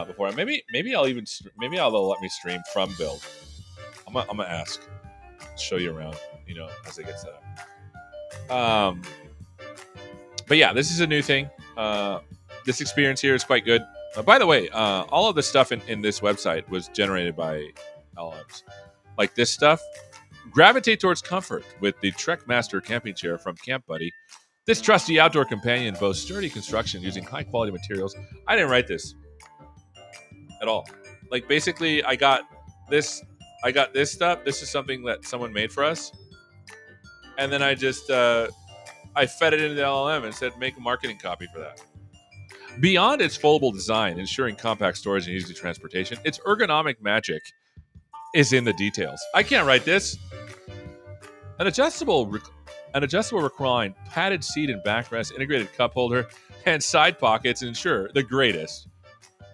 before. Maybe I'll even maybe they'll let me stream from build. I'm gonna ask. Show you around. As they get set up. But yeah, this is a new thing. This experience here is quite good. By the way, all of the stuff in this website was generated by LLMs. Like this stuff, gravitate towards comfort with the Trekmaster camping chair from Camp Buddy. This trusty outdoor companion boasts sturdy construction using high quality materials. I didn't write this at all. Like basically, I got this stuff. This is something that someone made for us, and then I just I fed it into the LLM and said make a marketing copy for that. Beyond its foldable design, ensuring compact storage and easy transportation, its ergonomic magic is in the details. I can't write this. An adjustable recline, padded seat and backrest, integrated cup holder, and side pockets ensure the greatest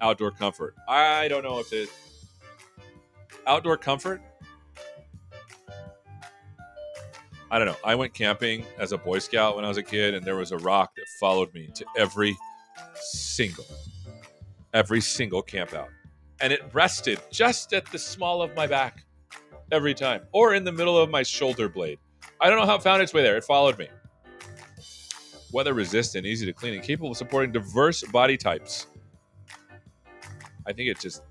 outdoor comfort. I don't know if it's outdoor comfort. I don't know. I went camping as a Boy Scout when I was a kid, and there was a rock that followed me to every single camp out. And it rested just at the small of my back every time, or in the middle of my shoulder blade. I don't know how it found its way there. It followed me. Weather resistant, easy to clean, and capable of supporting diverse body types. I think it just,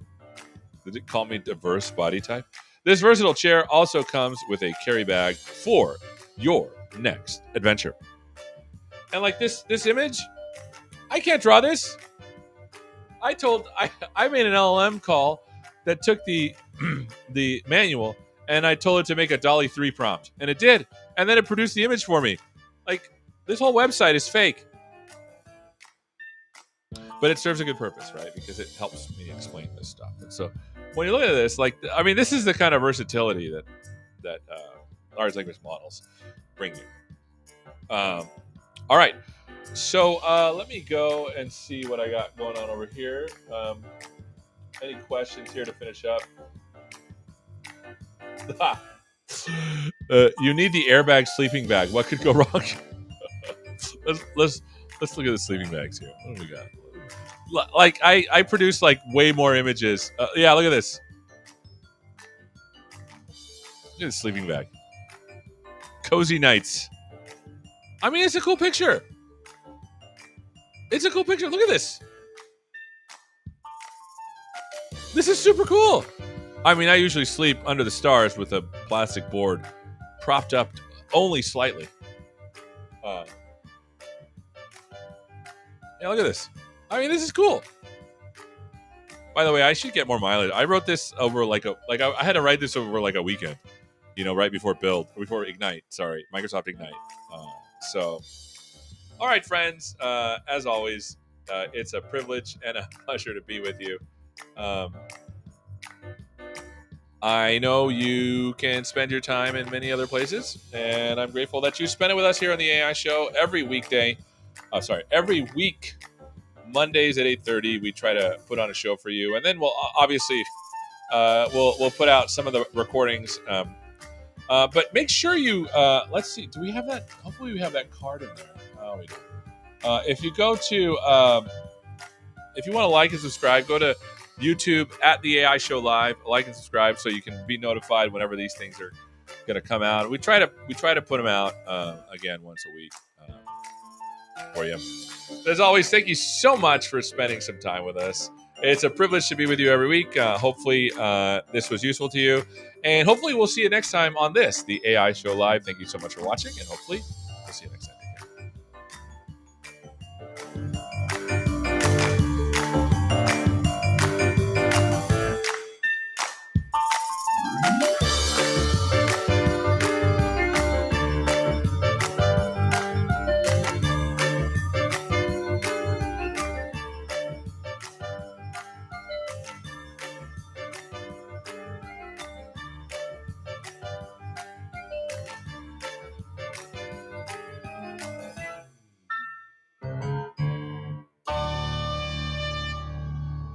did it call me diverse body type? This versatile chair also comes with a carry bag for your next adventure. And like this image, I can't draw this. I made an LLM call that took the the manual, and I told it to make a DALL-E 3 prompt, and it did. And then it produced the image for me. Like, this whole website is fake. But it serves a good purpose, right? Because it helps me explain this stuff. And so when you look at this, like, I mean, this is the kind of versatility that large language models bring you. All right. So let me go and see what I got going on over here. Any questions here to finish up? You need the airbag sleeping bag. What could go wrong? let's look at the sleeping bags here. What do we got? Like I produce like way more images. Yeah, look at this. Look at the sleeping bag. Cozy nights. I mean, it's a cool picture. It's a cool picture. Look at this. This is super cool. I mean, I usually sleep under the stars with a plastic board propped up only slightly. Yeah, look at this. I mean, this is cool. By the way, I should get more mileage. I wrote this over I had to write this over like a weekend, right before Ignite. Sorry, Microsoft Ignite. So, all right, friends. As always, it's a privilege and a pleasure to be with you. I know you can spend your time in many other places, and I'm grateful that you spend it with us here on the AI Show every week, Mondays at 8:30. We try to put on a show for you, and then we'll obviously we'll put out some of the recordings. But make sure you let's see. Do we have that? Hopefully, we have that card in there. Oh, we don't. If you go to if you want to like and subscribe, go to YouTube at the AI Show Live. Like and subscribe so you can be notified whenever these things are going to come out. We try to put them out again once a week for you. As always, thank you so much for spending some time with us. It's a privilege to be with you every week. Hopefully, this was useful to you, and hopefully, we'll see you next time on the AI Show Live. Thank you so much for watching, and hopefully, we'll see you next time.